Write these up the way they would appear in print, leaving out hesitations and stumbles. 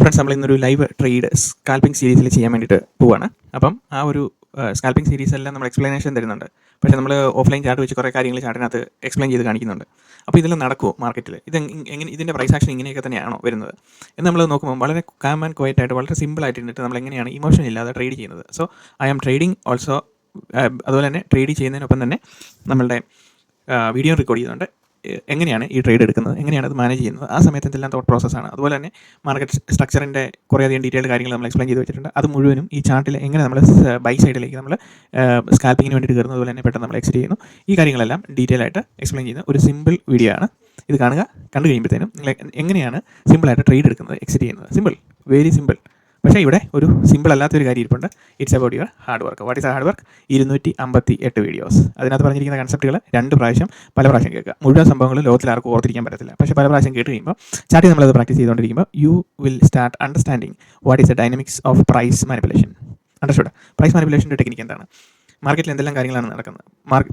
Friends, നമ്മൾ ഇന്നൊരു live trade scalping സീരീസിൽ ചെയ്യാൻ വേണ്ടിയിട്ട് പോവാണ്. അപ്പം ആ ഒരു സ്കാൽപ്പിംഗ് സീരീസ് എല്ലാം നമ്മൾ എക്സ്പ്ലനേഷൻ തരുന്നുണ്ട്. പക്ഷേ നമ്മൾ ഓഫ്ലൈൻ ചാർട്ട് വെച്ച് കുറേ കാര്യങ്ങൾ ചാർട്ടിനകത്ത് എക്സ്പ്ലെയിൻ ചെയ്ത് കാണിക്കുന്നുണ്ട്. അപ്പോൾ ഇതെല്ലാം നടക്കുമോ മാർക്കറ്റിൽ? എങ്ങനെ ഇതിൻ്റെ പ്രൈസ് ആക്ഷൻ ഇങ്ങനെയൊക്കെ തന്നെയാണോ വരുന്നത് എന്ന് നമ്മൾ നോക്കുമ്പോൾ വളരെ കാം ആൻഡ് ക്വയറ്റ് ആയിട്ട് വളരെ സിമ്പിൾ ആയിട്ട് ഇരുന്നിട്ട് നമ്മൾ എങ്ങനെയാണ് ഇമോഷൻ ഇല്ലാതെ ട്രേഡ് ചെയ്യുന്നത്. So I am trading also. അതുപോലെ തന്നെ ട്രേഡ് ചെയ്യുന്നതിനൊപ്പം തന്നെ നമ്മളുടെ വീഡിയോ റെക്കോർഡ് ചെയ്യുന്നുണ്ട്. എങ്ങനെയാണ് ഈ ട്രേഡ് എടുക്കുന്നത്, എങ്ങനെയാണ് അത് മാനേജ് ചെയ്യുന്നത്, ആ സമയത്ത് എന്തെല്ലാം തോട്ട് പ്രോസസ്സാണ്. അതുപോലെ തന്നെ മാർക്കറ്റ് സ്ട്രക്ചറിൻ്റെ കുറേയധികം ഡീറ്റെയിൽഡ് കാര്യങ്ങൾ നമ്മൾ എക്സ്പ്ലെയിൻ ചെയ്ത് വെച്ചിട്ടുണ്ട്. അത് മുഴുവനും ഈ ചാർട്ടിൽ എങ്ങനെ നമ്മൾ ബൈ സൈഡിലേക്ക് നമ്മൾ സ്കാൽപ്പിങ്ങിന് വേണ്ടിയിട്ട് കയറുന്നത്, അതുപോലെ തന്നെ പെട്ടെന്ന് നമ്മൾ എക്സിറ്റ് ചെയ്യുന്നു, ഈ കാര്യങ്ങളെല്ലാം ഡീറ്റെയിൽ ആയിട്ട് എക്സ്പ്ലെയിൻ ചെയ്യുന്ന ഒരു സിമ്പിൾ വീഡിയോ ആണ്. ഇത് കാണുക. കണ്ടു കഴിയുമ്പോഴത്തേനും നിങ്ങൾ എങ്ങനെയാണ് സിമ്പിളായിട്ട് ട്രേഡ് എടുക്കുന്നത്, എക്സിറ്റ് ചെയ്യുന്നത്. Simple, very simple. പക്ഷേ ഇവിടെ ഒരു സിമ്പിൾ അല്ലാത്തൊരു കാര്യം ഇരിപ്പുണ്ട്. It's about your hard work. What is hard work? 258 videos. അതിനകത്ത് പറഞ്ഞിരിക്കുന്ന കൺസെപ്റ്റുകൾ 2 പ്രാവശ്യം പല പ്രാവശ്യം കേൾക്കുക. മുഴുവൻ സംഭവങ്ങളും ലോകത്തിൽ ആർക്കും ഓർത്തിരിക്കാൻ പറ്റത്തില്ല. പക്ഷേ പല പ്രാവശ്യം കേട്ട് കഴിയുമ്പോൾ ചാർട്ടിൽ നമ്മളത് പ്രാക്ടീസ് ചെയ്തുകൊണ്ടിരിക്കുമ്പോൾ you will start understanding what is the dynamics of price manipulation. Understood? Price മാനിപ്പുലേഷൻ്റെ ടെക്നിക്ക് എന്താണ്, മാർക്കറ്റിൽ എന്തെല്ലാം കാര്യങ്ങളാണ് നടക്കുന്നത്,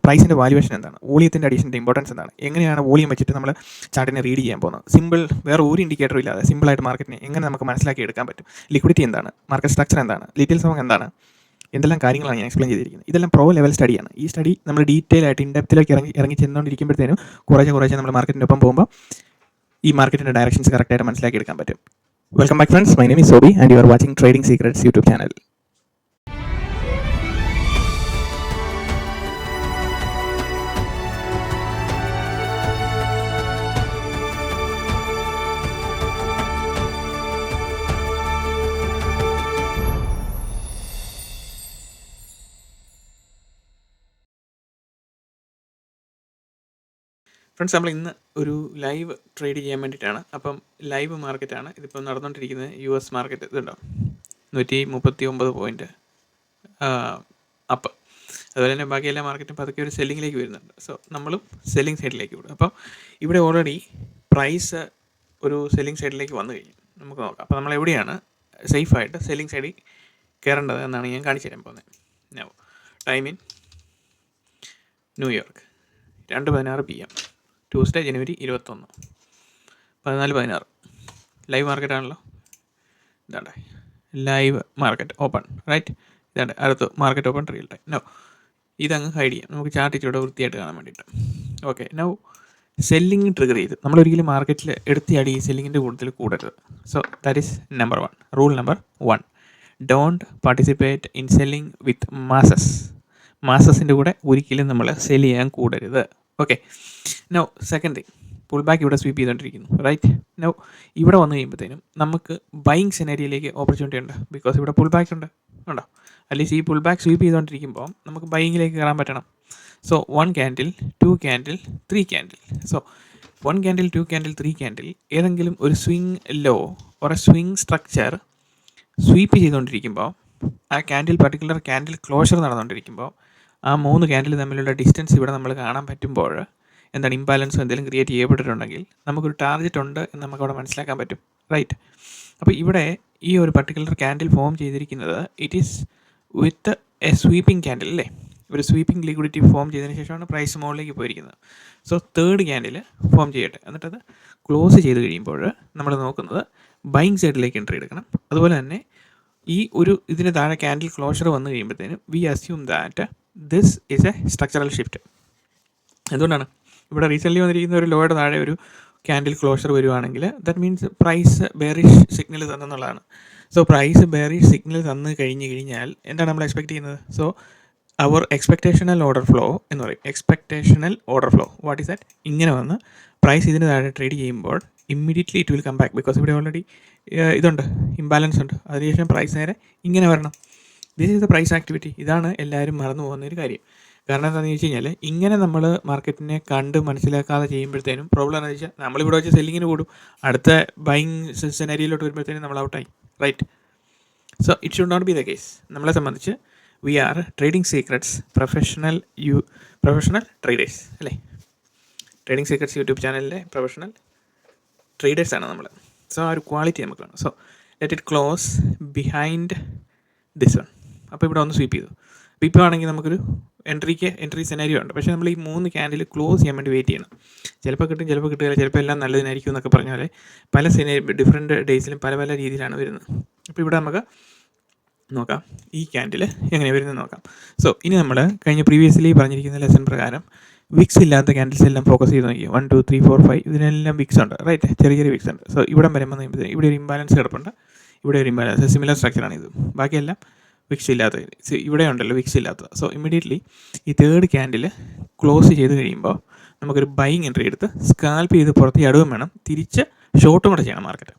പ്രൈസിൻ്റെ വാല്യുവേഷൻ എന്താണ്, വോളിയത്തിൻ്റെ അഡീഷൻ്റെ ഇമ്പോർട്ടൻസ് എന്താണ്, എങ്ങനെയാണ് വോളിയം വെച്ചിട്ട് നമ്മൾ ചാർട്ടിനെ റീഡ് ചെയ്യാൻ പോകുന്നത്, സിമ്പിൾ, വേറെ ഒരു ഇൻഡിക്കേറ്ററും ഇല്ലാതെ സിമ്പിളായിട്ട് മാർക്കറ്റിനെ എങ്ങനെ നമുക്ക് മനസ്സിലാക്കി എടുക്കാൻ പറ്റും, ലിക്വിഡിറ്റി എന്താണ്, മാർക്കറ്റ് സ്ട്രക്ചർ എന്താണ്, ലിറ്റിൽ സോങ് എന്താണ്, എന്തെല്ലാം കാര്യങ്ങളാണ് ഞാൻ എക്സ്പ്ലെയിൻ ചെയ്തിരിക്കുന്നത്. ഇതെല്ലാം പ്രോ ലെവൽ സ്റ്റഡിയാണ്. ഈ സ്റ്റഡി നമ്മൾ ഡീറ്റെയിൽ ആയിട്ട് ഇൻഡെപ്തിലേക്ക് ഇറങ്ങി ചെന്നുകൊണ്ടിരിക്കുമ്പോഴത്തേനും കുറേശ്ശെ നമ്മൾ മാർക്കറ്റിൻ്റെ ഒപ്പം പോകുമ്പോൾ ഈ മാർക്കറ്റിൻ്റെ ഡയറക്ഷൻസ് കറക്റ്റായിട്ട് മനസ്സിലാക്കി എടുക്കാൻ പറ്റും. Welcome back friends, my name is Soby and you are watching trading secrets YouTube channel. Friends, നമ്മൾ ഇന്ന് ഒരു ലൈവ് ട്രേഡ് ചെയ്യാൻ വേണ്ടിയിട്ടാണ്. അപ്പം ലൈവ് മാർക്കറ്റാണ് ഇതിപ്പോൾ നടന്നുകൊണ്ടിരിക്കുന്നത്. US മാർക്കറ്റ് ഇതുണ്ടോ, 139 പോയിൻറ്റ് അപ്പ്. അതുപോലെ തന്നെ ബാക്കി എല്ലാ മാർക്കറ്റും പതുക്കെ ഒരു സെല്ലിങ്ങിലേക്ക് വരുന്നുണ്ട്. സോ നമ്മളും സെല്ലിംഗ് സൈഡിലേക്ക് വിടും. അപ്പം ഇവിടെ ഓൾറെഡി പ്രൈസ് ഒരു സെല്ലിംഗ് സൈഡിലേക്ക് വന്നു കഴിഞ്ഞു. നമുക്ക് നോക്കാം. അപ്പോൾ നമ്മൾ എവിടെയാണ് സേഫായിട്ട് സെല്ലിംഗ് സൈഡിൽ കയറേണ്ടത് എന്നാണ് ഞാൻ കാണിച്ചു തരാൻ പോകുന്നത്. Time in New York 2:16 PM, Tuesday January 21, 14:16. Live മാർക്കറ്റാണല്ലോ. ഇതാണ്ട് ലൈവ് മാർക്കറ്റ് ഓപ്പൺ, റൈറ്റ്. ഇതാണ്ട് അടുത്ത് market open real time. No, ഇതങ്ങ് ഹൈഡ് ചെയ്യാം, നമുക്ക് ചാർട്ട് ഇച്ചിരി വൃത്തിയായിട്ട് കാണാൻ വേണ്ടിയിട്ട്. ഓക്കെ, നോ, സെല്ലിങ് ട്രിഗർ ചെയ്ത് നമ്മളൊരിക്കലും മാർക്കറ്റിൽ എടുത്തിയാടി ഈ സെല്ലിങ്ങിൻ്റെ കൂടുതൽ കൂടരുത്. So that is number 1, rule number 1. Don't participate in selling with മാസസിൻ്റെ കൂടെ ഒരിക്കലും നമ്മൾ സെല് ചെയ്യാൻ കൂടരുത്. Okay, no, second thing, pull back ഇവിടെ സ്വീപ്പ് ചെയ്തുകൊണ്ടിരിക്കുന്നു, റൈറ്റ്. നോ, ഇവിടെ വന്നു കഴിയുമ്പോഴത്തേനും നമുക്ക് ബൈയിങ് സെനേരിയയിലേക്ക് ഓപ്പർച്യൂണിറ്റി ഉണ്ട്. ബിക്കോസ് ഇവിടെ പുൾ ബാക്ക് ഉണ്ടോ, അറ്റ്ലീസ്റ്റ് ഈ പുൾ ബാക്ക് സ്വീപ്പ് ചെയ്തുകൊണ്ടിരിക്കുമ്പോൾ നമുക്ക് ബൈയിങ്ങിലേക്ക് കയറാൻ പറ്റണം. So 1 candle, 2 candle, 3 candle. So 1 candle, 2 candle, 3 candle ഏതെങ്കിലും ഒരു സ്വിങ് ലോ ഒരു സ്വിങ് സ്ട്രക്ചർ സ്വീപ്പ് ചെയ്തുകൊണ്ടിരിക്കുമ്പോൾ, ആ പർട്ടിക്കുലർ ക്യാൻഡിൽ ക്ലോഷർ നടന്നുകൊണ്ടിരിക്കുമ്പോൾ, ആ 3 ക്യാൻഡിൽ തമ്മിലുള്ള ഡിസ്റ്റൻസ് ഇവിടെ നമ്മൾ കാണാൻ പറ്റുമ്പോൾ എന്താണ്, ഇംബാലൻസോ എന്തെങ്കിലും ക്രിയേറ്റ് ചെയ്യപ്പെട്ടിട്ടുണ്ടെങ്കിൽ നമുക്കൊരു ടാർഗറ്റ് ഉണ്ട് എന്ന് നമുക്കവിടെ മനസ്സിലാക്കാൻ പറ്റും, റൈറ്റ്. അപ്പോൾ ഇവിടെ ഈ ഒരു പർട്ടിക്കുലർ ക്യാൻഡിൽ ഫോം ചെയ്തിരിക്കുന്നത് it is with a sweeping candle, അല്ലേ. ഒരു സ്വീപ്പിംഗ് ലിക്വിഡിറ്റി ഫോം ചെയ്തതിന് ശേഷമാണ് പ്രൈസ് മുകളിലേക്ക് പോയിരിക്കുന്നത്. സോ 3rd ക്യാൻഡിൽ ഫോം ചെയ്യട്ടെ, എന്നിട്ടത് ക്ലോസ് ചെയ്ത് കഴിയുമ്പോൾ നമ്മൾ നോക്കുന്നത് ബൈയിങ് സൈഡിലേക്ക് എൻട്രി എടുക്കണം. അതുപോലെ തന്നെ ഈ ഒരു ഇതിന് താഴെ ക്യാൻഡിൽ ക്ലോഷർ വന്നു കഴിയുമ്പോഴത്തേനും we assume that this is a structural shift. എന്തുകൊണ്ടാണ് ഇവിടെ റീസെൻ്റ്ലി വന്നിരിക്കുന്ന ഒരു ലോയുടെ താഴെ ഒരു ക്യാൻഡിൽ ക്ലോഷർ വരുവാണെങ്കിൽ that means price bearish signal തന്നെന്നുള്ളതാണ്. സോ പ്രൈസ് ബെയറിഷ് സിഗ്നൽ തന്നു കഴിഞ്ഞാൽ എന്താണ് നമ്മൾ എക്സ്പെക്ട് ചെയ്യുന്നത്? സോ അവർ എക്സ്പെക്ടേഷണൽ ഓർഡർ ഫ്ലോ എന്ന് പറയും. Expectational order flow, what is that? ഇങ്ങനെ വന്ന് പ്രൈസ് ഇതിന് താഴെ ട്രേഡ് ചെയ്യുമ്പോൾ immediately it will come back. Because ഇവിടെ ഓൾറെഡി ഇതുണ്ട്, ഇംബാലൻസ് ഉണ്ട്. അതിനുശേഷം പ്രൈസ് നേരെ ഇങ്ങനെ വരണം. This is the price activity. ഇതാണ് എല്ലാവരും മറന്നു പോകുന്ന ഒരു കാര്യം. കാരണം എന്താണെന്ന് ചോദിച്ചു കഴിഞ്ഞാൽ, ഇങ്ങനെ നമ്മൾ മാർക്കറ്റിനെ കണ്ട് മനസ്സിലാക്കാതെ ചെയ്യുമ്പോഴത്തേനും പ്രോബ്ലം എന്താണെന്ന് വെച്ചാൽ നമ്മളിവിടെ വെച്ച് സെല്ലിങ്ങിന് കൂടും, അടുത്ത ബൈയിങ് സെനരിയിലോട്ട് വരുമ്പോഴത്തേനും നമ്മൾ ഔട്ടായി, right. So it should not be the case. നമ്മളെ സംബന്ധിച്ച് we are trading secrets professional traders, അല്ലേ. ട്രേഡിംഗ് സീക്രറ്റ്സ് യൂട്യൂബ് ചാനലിലെ പ്രൊഫഷണൽ ട്രേഡേഴ്സാണ് നമ്മൾ. സോ ആ ഒരു ക്വാളിറ്റി നമുക്ക് വേണം. So let it close behind this one. അപ്പോൾ ഇവിടെ ഒന്ന് സ്വീപ്പ് ചെയ്തു. അപ്പോൾ ഇപ്പോൾ ആണെങ്കിൽ നമുക്കൊരു എൻട്രി സെനാരിയോ ഉണ്ട്. പക്ഷേ നമ്മൾ ഈ 3 ക്യാൻഡിൽ ക്ലോസ് ചെയ്യാൻ വേണ്ടി വെയിറ്റ് ചെയ്യണം. ചിലപ്പോൾ കിട്ടും, ചിലപ്പോൾ കിട്ടുകയില്ല, ചിലപ്പോൾ എല്ലാം നല്ലതിനായിരിക്കും എന്നൊക്കെ പറഞ്ഞ പോലെ പല ഡിഫറെൻറ്റ് ഡേയ്സിലും പല പല രീതിയിലാണ് വരുന്നത്. അപ്പോൾ ഇവിടെ നമുക്ക് നോക്കാം ഈ ക്യാൻഡിൽ എങ്ങനെ വരുന്നത് നോക്കാം. സോ ഇനി നമ്മൾ കഴിഞ്ഞ പ്രീവിയസ്ലി പറഞ്ഞിരിക്കുന്ന ലെസൺ പ്രകാരം വിക്സ് ഇല്ലാത്ത ക്യാൻഡിൽസ് എല്ലാം ഫോക്കസ് ചെയ്ത് നോക്കി. 1 2 3 4 5 ഇതിനെല്ലാം വിക്സ് ഉണ്ട്, റൈറ്റ്? ചെറിയ ചെറിയ വിക്സ് ഉണ്ട്. സോ ഇവിടം വരുമ്പോൾ ഇവിടെ ഒരു ഇംബാലൻസ് കിടപ്പുണ്ട്, ഇവിടെ ഒരു ഇംബാലൻസ്, സിമിലർ സ്ട്രക്ചറാണ് ഇത്. ബാക്കിയെല്ലാം വിക്സ് ഇല്ലാത്തത്. ഇവിടെ ഉണ്ടല്ലോ വിക്സ് ഇല്ലാത്തത്. സോ ഇമ്മീഡിയറ്റ്ലി ഈ തേർഡ് ക്യാൻഡിൽ ക്ലോസ് ചെയ്ത് കഴിയുമ്പോൾ നമുക്കൊരു ബൈങ് എൻട്രി എടുത്ത് സ്കാൽപ്പ് ചെയ്ത് പുറത്ത് ചടുകയും വേണം, തിരിച്ച് ഷോർട്ടും കൂടെ ചെയ്യണം മാർക്കറ്റ്.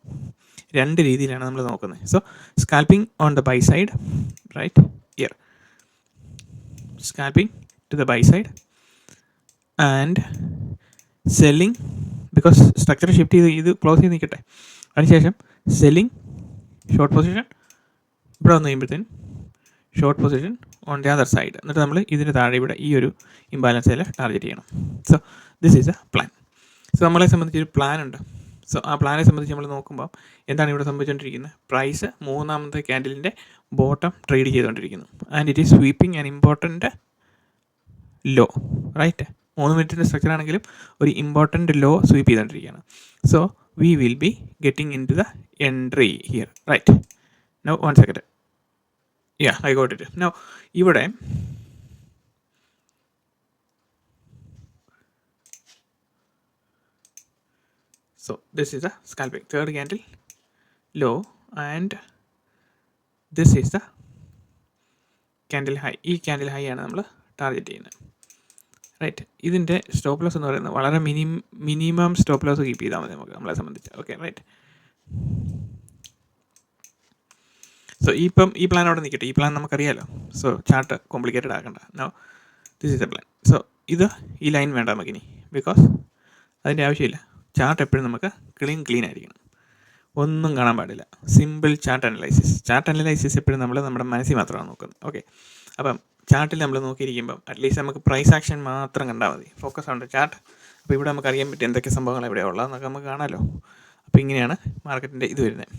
2 രീതിയിലാണ് നമ്മൾ നോക്കുന്നത്. So scalping on the buy side, right here, scalping to the buy side and selling, because structure shift ചെയ്ത് ഇത് ക്ലോസ് ചെയ്ത് നിൽക്കട്ടെ. അതിനുശേഷം സെല്ലിംഗ് ഷോർട്ട് പൊസിഷൻ ഇവിടെ വന്നു കഴിയുമ്പോഴത്തേനും short position on the other side. എന്നിട്ട് നമ്മൾ ഇതിന് താഴെ ഇവിടെ ഈ ഒരു ഇംബാലൻസിൽ ടാർഗറ്റ് ചെയ്യണം. So this is a plan. So നമ്മളെ സംബന്ധിച്ചൊരു പ്ലാൻ ഉണ്ട്. സോ ആ പ്ലാനെ സംബന്ധിച്ച് നമ്മൾ നോക്കുമ്പോൾ എന്താണ് ഇവിടെ സംഭവിച്ചുകൊണ്ടിരിക്കുന്നത്? പ്രൈസ് മൂന്നാമത്തെ ക്യാൻഡിലിൻ്റെ ബോട്ടം ട്രേഡ് ചെയ്തുകൊണ്ടിരിക്കുന്നു. And it is sweeping an important low, right? 3 മിനിറ്റിൻ്റെ സ്ട്രക്ചർ ആണെങ്കിലും ഒരു ഇമ്പോർട്ടൻറ്റ് ലോ സ്വീപ്പ് ചെയ്തുകൊണ്ടിരിക്കുകയാണ്. So we will be getting into the entry here, right? Now 1 second. Yeah, I got it. Now ഇവിടെ so this is the scalping, third candle low and this is the candle high. ഈ candle high ആണ് നമ്മൾ target ചെയ്യുന്നത്, right? ഇതിൻ്റെ stop loss എന്ന് പറയുന്നത് വളരെ minimum stop loss keep ചെയ്താൽ മതി നമുക്ക്, നമ്മളെ സംബന്ധിച്ച്. Okay, right? സോ ഈ പ്ലാൻ അവിടെ നിൽക്കട്ടെ. ഈ പ്ലാൻ നമുക്കറിയാലോ. സോ ചാർട്ട് കോംപ്ലിക്കേറ്റഡ് ആക്കണ്ട. No, this is a plan. So ഈ ലൈൻ വേണ്ട നമുക്കിനി, ബിക്കോസ് അതിൻ്റെ ആവശ്യമില്ല. ചാർട്ട് എപ്പോഴും നമുക്ക് ക്ലീൻ ആയിരിക്കണം, ഒന്നും കാണാൻ പാടില്ല. സിമ്പിൾ ചാർട്ട് അനലൈസിസ് എപ്പോഴും നമ്മൾ നമ്മുടെ മനസ്സിൽ മാത്രമാണ് നോക്കുന്നത്. ഓക്കെ, അപ്പം ചാർട്ടിൽ നമ്മൾ നോക്കിയിരിക്കുമ്പം അറ്റ്ലീസ്റ്റ് നമുക്ക് പ്രൈസ് ആക്ഷൻ മാത്രം കണ്ടാൽ മതി. Focus on the chart. അപ്പോൾ ഇവിടെ നമുക്ക് അറിയാൻ പറ്റും എന്തൊക്കെ സംഭവങ്ങൾ ഇവിടെ ഉള്ളതെന്നൊക്കെ നമുക്ക് കാണാമല്ലോ. അപ്പോൾ ഇങ്ങനെയാണ് മാർക്കറ്റിൻ്റെ ഇത് വരുന്നത്.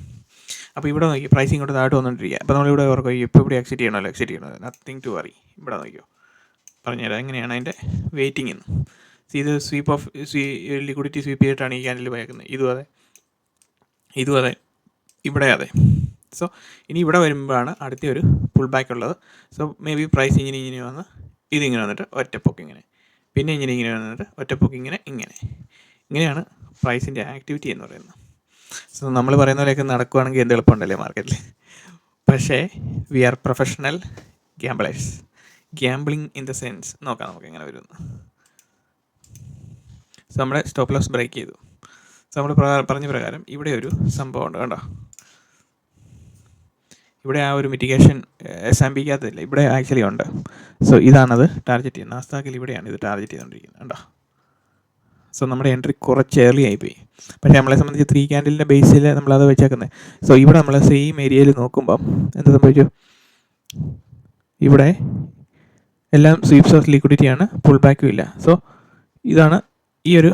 അപ്പോൾ ഇവിടെ നോക്കി പ്രൈസ് ഇങ്ങോട്ട് താഴോട്ട് വന്നുകൊണ്ടിരിക്കുക. അപ്പോൾ നമ്മളിവിടെ ഓർക്കും ഇപ്പോൾ ഇവിടെ എക്സിറ്റ് ചെയ്യണമല്ലോ. Nothing to worry. ഇവിടെ നോക്കിയോ, പറഞ്ഞുതരാം എങ്ങനെയാണ് അതിൻ്റെ വെയിറ്റിംഗ് എന്ന്. ഇത് ലിക്വിഡിറ്റി സ്വീപ്പ് ചെയ്തിട്ടാണ് ഈ ക്യാൻഡിൽ പോയേക്കുന്നത്. ഇതും അതെ, ഇവിടെ അതെ. സോ ഇനി ഇവിടെ വരുമ്പോഴാണ് അടുത്ത ഒരു പുൾ ബാക്ക് ഉള്ളത്. സോ മേ ബി പ്രൈസ് ഇങ്ങനെ വന്ന് ഇതിങ്ങനെ വന്നിട്ട് ഒറ്റപ്പൊക്ക് ഇങ്ങനെ, പിന്നെ ഇങ്ങനെ വന്നിട്ട് ഒറ്റപ്പൊക്ക് ഇങ്ങനെയാണ് പ്രൈസിൻ്റെ ആക്ടിവിറ്റി എന്ന് പറയുന്നത്. സോ നമ്മൾ പറയുന്ന പോലെയൊക്കെ നടക്കുകയാണെങ്കിൽ എന്ത് എളുപ്പമുണ്ടല്ലേ മാർക്കറ്റിൽ. പക്ഷേ we are professional gamblers. Gambling in the sense നോക്കാം നമുക്ക് എങ്ങനെ വരുമെന്ന്. സോ നമ്മുടെ സ്റ്റോപ്പ് ലോസ് ബ്രേക്ക് ചെയ്തു. സോ നമ്മൾ പറഞ്ഞ പ്രകാരം ഇവിടെ ഒരു സംഭവം ഉണ്ട്, കണ്ടോ? ഇവിടെ ആ ഒരു മിറ്റിഗേഷൻ S&Pക്കകത്തില്ല, ഇവിടെ ആക്ച്വലി ഉണ്ട്. സോ ഇതാണത് ടാർഗറ്റ് ചെയ്യുന്നത്. നാസ്ഡാക്കിൽ ഇവിടെയാണ് ഇത് ടാർഗറ്റ് ചെയ്തുകൊണ്ടിരിക്കുന്നത്, കണ്ടോ? സോ നമ്മുടെ എൻട്രി കുറച്ച് ഏർലി ആയിപ്പോയി. പക്ഷേ നമ്മളെ സംബന്ധിച്ച് 3 ക്യാൻഡിലിൻ്റെ ബേസിൽ നമ്മളത് വെച്ചേക്കുന്നത്. സോ ഇവിടെ നമ്മൾ സെയിം ഏരിയയിൽ നോക്കുമ്പം എന്ത് സംഭവിച്ചു? ഇവിടെ എല്ലാം സ്വീപ്സ് ഓഫ് ലിക്വിഡിറ്റിയാണ്, പുൾ ബാക്കും ഇല്ല. സോ ഇതാണ് ഈ ഒരു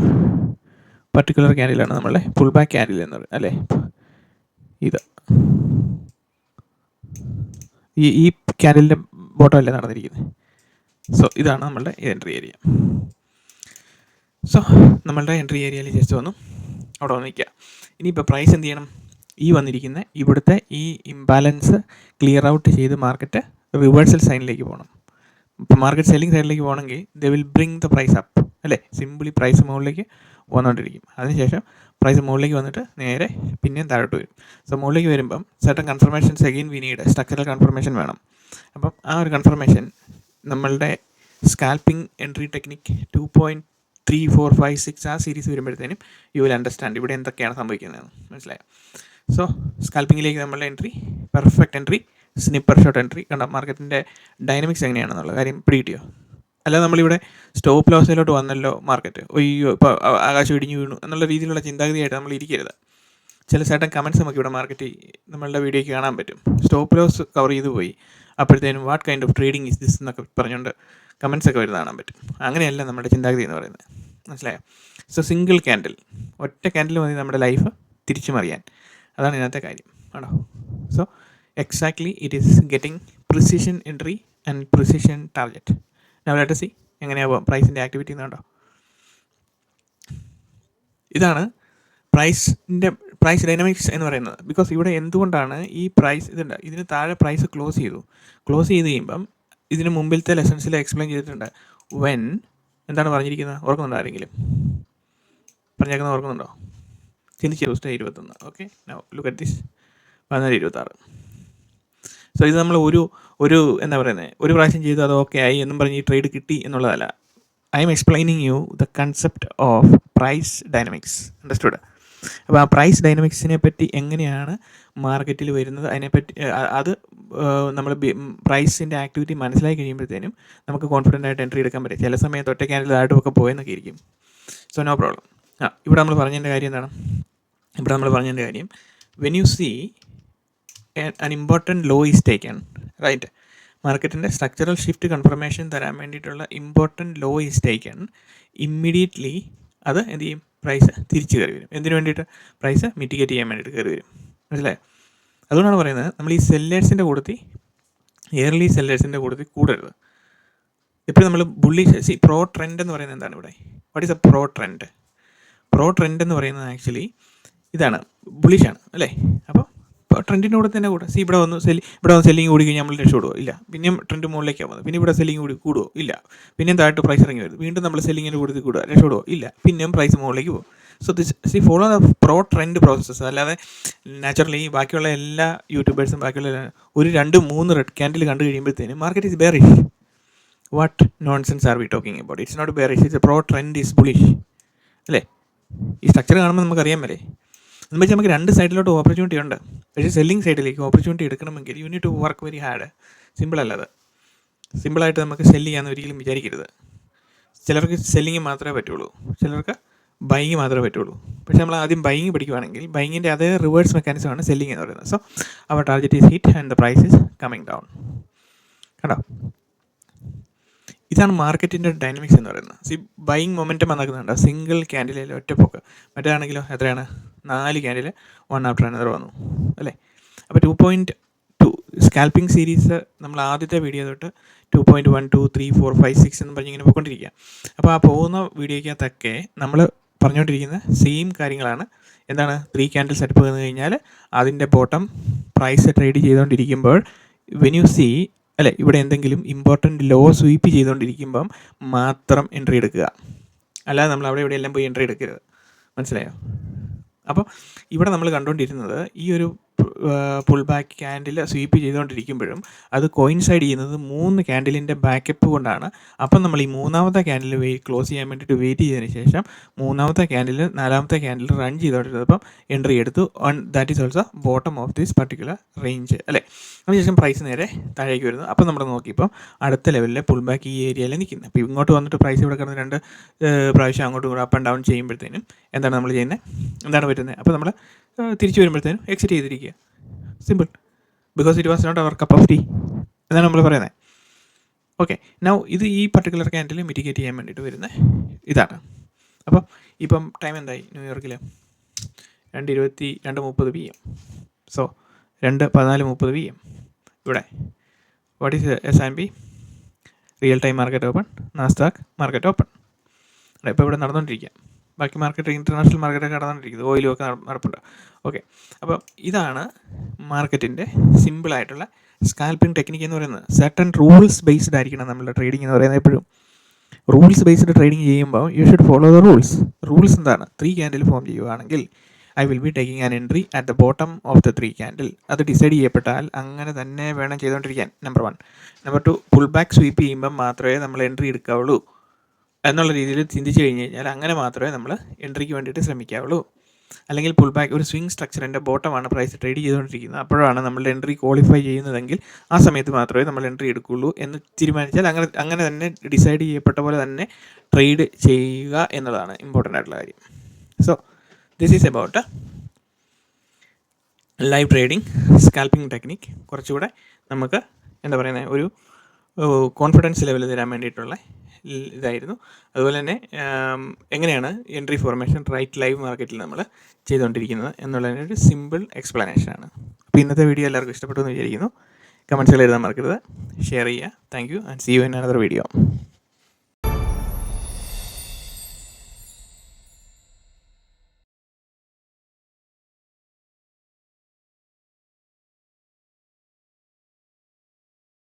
പർട്ടിക്കുലർ ക്യാൻഡിലാണ് നമ്മളുടെ പുൾ ബാക്ക് ക്യാൻഡിൽ എന്ന് പറയുന്നത്, അല്ലേ? ഇത് ഈ ക്യാൻഡിലിൻ്റെ ബോട്ടം അല്ലേ നടന്നിരിക്കുന്നത്. സോ ഇതാണ് നമ്മളുടെ എൻട്രി ഏരിയ. സോ നമ്മളുടെ എൻട്രി ഏരിയയിൽ ജസ്റ്റ് വന്നു അവിടെ വന്ന് നിൽക്കുക. ഇനിയിപ്പോൾ പ്രൈസ് എന്ത് ചെയ്യണം? ഈ വന്നിരിക്കുന്ന ഇവിടുത്തെ ഈ ഇംബാലൻസ് ക്ലിയർ ഔട്ട് ചെയ്ത് മാർക്കറ്റ് റിവേഴ്സൽ സൈനിലേക്ക് പോകണം. ഇപ്പോൾ മാർക്കറ്റ് സെല്ലിംഗ് സൈഡിലേക്ക് പോകണമെങ്കിൽ they will bring the price up, അല്ലേ? സിമ്പിളി പ്രൈസ് മുകളിലേക്ക് വന്നുകൊണ്ടിരിക്കും. അതിനുശേഷം പ്രൈസ് മുകളിലേക്ക് വന്നിട്ട് നേരെ പിന്നെയും താഴോട്ട് വരും. സോ മുകളിലേക്ക് വരുമ്പം certain confirmations again we need, structural confirmation വേണം. അപ്പം ആ ഒരു കൺഫർമേഷൻ നമ്മളുടെ സ്കാൽപ്പിംഗ് എൻട്രി ടെക്നിക് 2.3, 4, 5, 6 ആ സീരീസ് വരുമ്പോഴത്തേനും യു വിൽ അണ്ടർസ്റ്റാൻഡ് ഇവിടെ എന്തൊക്കെയാണ് സംഭവിക്കുന്നതെന്ന് മനസ്സിലായോ? സോ സ്കാൽപ്പിങ്ങിലേക്ക് നമ്മളുടെ entry, perfect entry, സ്നിപ്പർ shot entry. കണ്ടോ മാർക്കറ്റിൻ്റെ ഡൈനമിക്സ് എങ്ങനെയാണെന്നുള്ള കാര്യം പിടികിട്ടിയോ? അല്ല നമ്മളിവിടെ സ്റ്റോപ്പ് ലോസിലോട്ട് വന്നല്ലോ മാർക്കറ്റ്, ഒയ്യോ ഇപ്പോൾ ആകാശം ഇടിഞ്ഞു വീണു എന്നുള്ള രീതിയിലുള്ള ചിന്താഗതിയായിട്ട് നമ്മൾ ഇരിക്കരുത്. ചില ചേട്ടൻ കമൻറ്റ്സ് നമുക്ക് ഇവിടെ മാർക്കറ്റ് നമ്മളുടെ വീഡിയോയ്ക്ക് കാണാൻ പറ്റും. സ്റ്റോപ്പ് ലോസ് കവർ ചെയ്ത് പോയി, അപ്പോഴത്തേനും what kind of trading is this എന്നൊക്കെ പറഞ്ഞുകൊണ്ട് കമൻറ്റ്സ് ഒക്കെ വരുന്ന കാണാൻ പറ്റും. അങ്ങനെയല്ല നമ്മുടെ ചിന്താഗതി എന്ന് പറയുന്നത്, മനസ്സിലായോ? സോ സിംഗിൾ ക്യാൻഡിൽ, ഒറ്റ ക്യാൻഡിൽ മതി നമ്മുടെ ലൈഫ് തിരിച്ചു മറിയാൻ. അതാണ് ഇന്നത്തെ കാര്യം, ആണോ? So exactly it is getting precision entry and precision target. Now let us see എങ്ങനെയാവും പ്രൈസിൻ്റെ ആക്ടിവിറ്റി എന്നുണ്ടോ. ഇതാണ് പ്രൈസ് ഡൈനാമിക്സ് എന്ന് പറയുന്നത്. ബിക്കോസ് ഇവിടെ എന്തുകൊണ്ടാണ് ഈ പ്രൈസ് ഇതുണ്ട്, ഇതിന് താഴെ പ്രൈസ് ക്ലോസ് ചെയ്ത് കഴിയുമ്പം ഇതിന് മുമ്പിലത്തെ ലെസൺസിൽ എക്സ്പ്ലെയിൻ ചെയ്തിട്ടുണ്ട്. വെൻ എന്താണ് പറഞ്ഞിരിക്കുന്നത് ഓർക്കുന്നുണ്ടോ ആരെങ്കിലും? പറഞ്ഞേക്കുന്നത് ഓർക്കുന്നുണ്ടോ? ചിന്തിച്ച് Tuesday 21. Okay, now look at this 14:26. So ഇത് നമ്മൾ ഒരു എന്താ പറയുന്നത്, ഒരു പ്രാവശ്യം ചെയ്തു അത് ഓക്കെ ആയി എന്നും പറഞ്ഞ് ഈ ട്രേഡ് കിട്ടി എന്നുള്ളതല്ല. I am explaining you the concept of price dynamics. Understood? അപ്പോൾ ആ പ്രൈസ് ഡൈനാമിക്സിനെ പറ്റി എങ്ങനെയാണ് മാർക്കറ്റിൽ വരുന്നത്, അതിനെപ്പറ്റി അത് നമ്മൾ പ്രൈസിൻ്റെ ആക്ടിവിറ്റി മനസ്സിലാക്കി കഴിയുമ്പോഴത്തേനും നമുക്ക് കോൺഫിഡൻ്റ് ആയിട്ട് എൻട്രി എടുക്കാൻ പറ്റും. ചില സമയത്ത് ഒറ്റ ക്യാൻഡിലായിട്ടും ഒക്കെ പോയെന്നൊക്കെ ഇരിക്കും. So no problem. ഇവിടെ നമ്മൾ പറഞ്ഞതിൻ്റെ കാര്യം എന്താണ്? ഇവിടെ നമ്മൾ പറഞ്ഞതിൻ്റെ കാര്യം, when you see an important low is taken, right, മാർക്കറ്റിൻ്റെ സ്ട്രക്ചറൽ ഷിഫ്റ്റ് കൺഫർമേഷൻ തരാൻ വേണ്ടിയിട്ടുള്ള important low is taken, immediately അത് എന്ത് ചെയ്യും? പ്രൈസ് തിരിച്ച് കയറി വരും. എന്തിനു വേണ്ടിയിട്ട്? പ്രൈസ് മിറ്റിഗേറ്റ് ചെയ്യാൻ വേണ്ടിയിട്ട് കയറി വരും. മനസ്സിലായോ? അതുകൊണ്ടാണ് പറയുന്നത് നമ്മൾ ഈ സെല്ലേഴ്സിൻ്റെ കൂട്ടത്തിൽ, ഇയർലി സെല്ലേഴ്സിൻ്റെ കൂട്ടത്തിൽ കൂടരുത്. എപ്പോഴും നമ്മൾ ബുള്ളിഷ് പ്രോ ട്രെൻഡ് എന്ന് പറയുന്നത് എന്താണ് ഇവിടെ? What is A pro trend? Pro trend എന്ന് പറയുന്നത് ആക്ച്വലി ഇതാണ്, ബുള്ളിഷാണ് അല്ലേ? അപ്പോൾ ട്രെൻഡിൻ്റെ കൂടെ തന്നെ കൂടെ ഇവിടെ വന്ന് സെല്ലിങ് കൂടി കഴിഞ്ഞാൽ നമ്മൾ രക്ഷപ്പെടുമോ? ഇല്ല. പിന്നെയും ട്രെൻഡ് മുകളിലേക്കാണ് വന്നത്, പിന്നെ ഇവിടെ സെല്ലിങ് കൂടുമോ? ഇല്ല. പിന്നെയും താഴോട്ട് പ്രൈസ് ഇറങ്ങി വരുന്നത്, വീണ്ടും നമ്മൾ സെല്ലിങ്ങിൻ്റെ കൂടെ കൂടുക, രക്ഷപ്പെടുമോ? ഇല്ല. പിന്നെയും പ്രൈസ് മുകളിലേക്ക് പോകും. So this follow the pro trend process. അല്ലാതെ നാച്ചുറലി ബാക്കിയുള്ള എല്ലാ യൂട്യൂബേഴ്സും ബാക്കിയുള്ള ഒരു 2-3 റെഡ് ക്യാൻഡിൽ കണ്ടു കഴിയുമ്പോഴത്തേനും market is bearish. What nonsense are we talking about? It's not bearish, it's a pro trend is bullish അല്ലേ? ഈ സ്ട്രക്ചർ കാണുമ്പോൾ നമുക്കറിയാൻ മേലേ. എന്ന് വെച്ചാൽ നമുക്ക് രണ്ട് സൈഡിലോട്ട് ഓപ്പർച്യൂണിറ്റി ഉണ്ട്. പക്ഷേ സെല്ലിംഗ് സൈഡിലേക്ക് ഓപ്പർച്യൂണിറ്റി എടുക്കണമെങ്കിൽ you need to work very hard. സിമ്പിളല്ല അത്. സിമ്പിളായിട്ട് നമുക്ക് സെല്ല് ചെയ്യാമെന്ന് ഒരിക്കലും വിചാരിക്കരുത്. ചിലർക്ക് സെല്ലിങ് മാത്രമേ പറ്റുള്ളൂ, ചിലർക്ക് ബൈയിങ് മാത്രമേ പറ്റുള്ളൂ. പക്ഷേ നമ്മൾ ആദ്യം ബൈയിങ് പഠിക്കുകയാണെങ്കിൽ ബൈയിങ്ങിൻ്റെ അതേ റിവേഴ്സ് മെക്കാനിസമാണ് സെല്ലിങ് എന്ന് പറയുന്നത്. So our target is hit and the price is coming down. കണ്ടോ? ഇതാണ് മാർക്കറ്റിൻ്റെ ഡൈനാമിക്സ് എന്ന് പറയുന്നത്. ബൈയിങ് മൊമെൻറ്റം വന്നിക്കുന്നുണ്ട്. സിംഗിൾ ക്യാൻഡിലിൽ ഒറ്റപ്പൊക്ക്. മറ്റേതാണെങ്കിലോ എത്രയാണ്? 4 ക്യാൻഡിൽ വൺ ആഫ്റ്റർ അനദർ വന്നു അല്ലേ? അപ്പോൾ 2.2 സ്കാൽപ്പിംഗ് സീരീസ് നമ്മൾ ആദ്യത്തെ വീഡിയോ തൊട്ട് 2.1, 2, 3, 4, 5, 6 എന്ന് പറഞ്ഞ് ഇങ്ങനെ പോയിക്കൊണ്ടിരിക്കുക. അപ്പോൾ ആ പോകുന്ന വീഡിയോയ്ക്കകത്തൊക്കെ നമ്മൾ പറഞ്ഞുകൊണ്ടിരിക്കുന്ന സെയിം കാര്യങ്ങളാണ്. എന്താണ്? 3 ക്യാൻഡിൽ സെറ്റപ്പ് വന്നു കഴിഞ്ഞാൽ അതിൻ്റെ ബോട്ടം പ്രൈസ് ട്രേഡ് ചെയ്തുകൊണ്ടിരിക്കുമ്പോൾ വെൻ യു സീ അല്ലേ, ഇവിടെ എന്തെങ്കിലും ഇമ്പോർട്ടൻറ്റ് ലോ സ്വീപ്പ് ചെയ്തുകൊണ്ടിരിക്കുമ്പം മാത്രം എൻട്രി എടുക്കുക. അല്ലാതെ നമ്മൾ അവിടെ ഇവിടെ എല്ലാം പോയി എൻട്രി എടുക്കരുത്. മനസ്സിലായോ? അപ്പോൾ ഇവിടെ നമ്മൾ കണ്ടുകൊണ്ടിരുന്നത് ഈ ഒരു പുൾ ബാക്ക് ക്യാൻഡിൽ സ്വീപ്പ് ചെയ്തുകൊണ്ടിരിക്കുമ്പോഴും അത് കോയിൻസൈഡ് ചെയ്യുന്നത് 3 ക്യാൻഡിലിൻ്റെ ബാക്കപ്പ് കൊണ്ടാണ്. അപ്പം നമ്മൾ ഈ മൂന്നാമത്തെ ക്യാൻഡിൽ ക്ലോസ് ചെയ്യാൻ വേണ്ടിയിട്ട് വെയിറ്റ് ചെയ്തതിന് ശേഷം മൂന്നാമത്തെ ക്യാൻഡിൽ 4ാമത്തെ ക്യാൻഡിൽ റൺ ചെയ്തുകൊണ്ടിരുന്നപ്പം എൻട്രി എടുത്തു. That is also bottom of this particular range അല്ലേ? അതിനുശേഷം പ്രൈസ് നേരെ താഴേക്ക് വരുന്നു. അപ്പം നമ്മൾ നോക്കിയപ്പം അടുത്ത ലെവലിലെ പുൾ ബാക്ക് ഈ ഏരിയയിൽ നിൽക്കുന്നത്. അപ്പോൾ ഇങ്ങോട്ട് വന്നിട്ട് പ്രൈസ് ഇവിടെ കിടന്ന് 2 പ്രാവശ്യം അങ്ങോട്ടും ഇങ്ങോട്ടും അപ്പ് ആൻഡ് ഡൗൺ ചെയ്യുമ്പോഴത്തേനും എന്താണ് നമ്മൾ ചെയ്യുന്നത്? എന്താണ് പറ്റുന്നത്? അപ്പോൾ നമ്മൾ തിരിച്ചു വരുമ്പോഴത്തേനും എക്സിറ്റ് ചെയ്തിരിക്കുക. Simple. Because it was not our cup of tea എന്നാണ് നമ്മൾ പറയുന്നത്. ഓക്കെ, നൗ ഇത് ഈ പർട്ടിക്കുലർ ക്യാൻഡിൽ മിറ്റിഗേറ്റ് ചെയ്യാൻ വേണ്ടിയിട്ട് വരുന്നത് ഇതാണ്. അപ്പോൾ ഇപ്പം ടൈം എന്തായി? ന്യൂയോർക്കിൽ 2:30 PM. So 2:14:30 PM. ഇവിടെ what is S&P real time market open, Nasdaq market open. ഇപ്പോൾ ഇവിടെ നടന്നുകൊണ്ടിരിക്കുക. ബാക്കി മാർക്കറ്റ് ഇൻ്റർനാഷണൽ മാർക്കറ്റൊക്കെ നടന്നുകൊണ്ടിരിക്കുന്നത്, ഓയിലും ഒക്കെ നടപ്പുണ്ട്. ഓക്കെ, അപ്പോൾ ഇതാണ് മാർക്കറ്റിൻ്റെ സിമ്പിളായിട്ടുള്ള സ്കാൽപ്പിംഗ് ടെക്നിക്ക് എന്ന് പറയുന്നത്. സർട്ടൺ റൂൾസ് ബേസ്ഡ് ആയിരിക്കണം നമ്മളുടെ ട്രേഡിംഗ് എന്ന് പറയുന്നത്. എപ്പോഴും റൂൾസ് ബേസ്ഡ് ട്രേഡിംഗ് ചെയ്യുമ്പോൾ you should follow the rules. Rules എന്താണ്? 3 ക്യാൻഡിൽ ഫോം ചെയ്യുകയാണെങ്കിൽ I will be taking an entry at the bottom of the 3 candle. അത് ഡിസൈഡ് ചെയ്യപ്പെട്ടാൽ അങ്ങനെ തന്നെ വേണം ചെയ്തുകൊണ്ടിരിക്കാൻ. Number 1. Number 2, pull back sweep ചെയ്യുമ്പം മാത്രമേ നമ്മൾ എൻട്രി എടുക്കാവുള്ളൂ എന്നുള്ള രീതിയിൽ ചിന്തിച്ച് കഴിഞ്ഞ് കഴിഞ്ഞാൽ അങ്ങനെ മാത്രമേ നമ്മൾ എൻട്രിക്ക് വേണ്ടിയിട്ട് ശ്രമിക്കാവുള്ളൂ. അല്ലെങ്കിൽ പുൾ ബാക്ക് ഒരു സ്വിംഗ് സ്ട്രക്ചറിൻ്റെ ബോട്ടമാണ് പ്രൈസ് ട്രേഡ് ചെയ്തുകൊണ്ടിരിക്കുന്നത്, അപ്പോഴാണ് നമ്മളുടെ എൻട്രി ക്വാളിഫൈ ചെയ്യുന്നതെങ്കിൽ ആ സമയത്ത് മാത്രമേ നമ്മൾ എൻട്രി എടുക്കുകയുള്ളൂ എന്ന് തീരുമാനിച്ചാൽ അങ്ങനെ തന്നെ ഡിസൈഡ് ചെയ്യപ്പെട്ട പോലെ തന്നെ ട്രേഡ് ചെയ്യുക എന്നതാണ് ഇമ്പോർട്ടൻ്റ് ആയിട്ടുള്ള കാര്യം. So this is about live trading scalping technique. കുറച്ചുകൂടെ നമുക്ക് എന്താ പറയുന്നത്, ഒരു കോൺഫിഡൻസ് ലെവൽ തരാൻ വേണ്ടിയിട്ടുള്ള ഇതായിരുന്നു. അതുപോലെ തന്നെ എങ്ങനെയാണ് എൻട്രി ഫോർമേഷൻ റൈറ്റ് ലൈവ് മാർക്കറ്റിൽ നമ്മൾ ചെയ്തുകൊണ്ടിരിക്കുന്നത് എന്നുള്ളതിനൊരു സിമ്പിൾ എക്സ്പ്ലനേഷനാണ്. അപ്പോൾ ഇന്നത്തെ വീഡിയോ എല്ലാവർക്കും ഇഷ്ടപ്പെട്ടു എന്ന് വിചാരിക്കുന്നു. കമൻസുകൾ എഴുതാൻ മറക്കരുത്. ഷെയർ ചെയ്യുക. Thank you and see you in another video.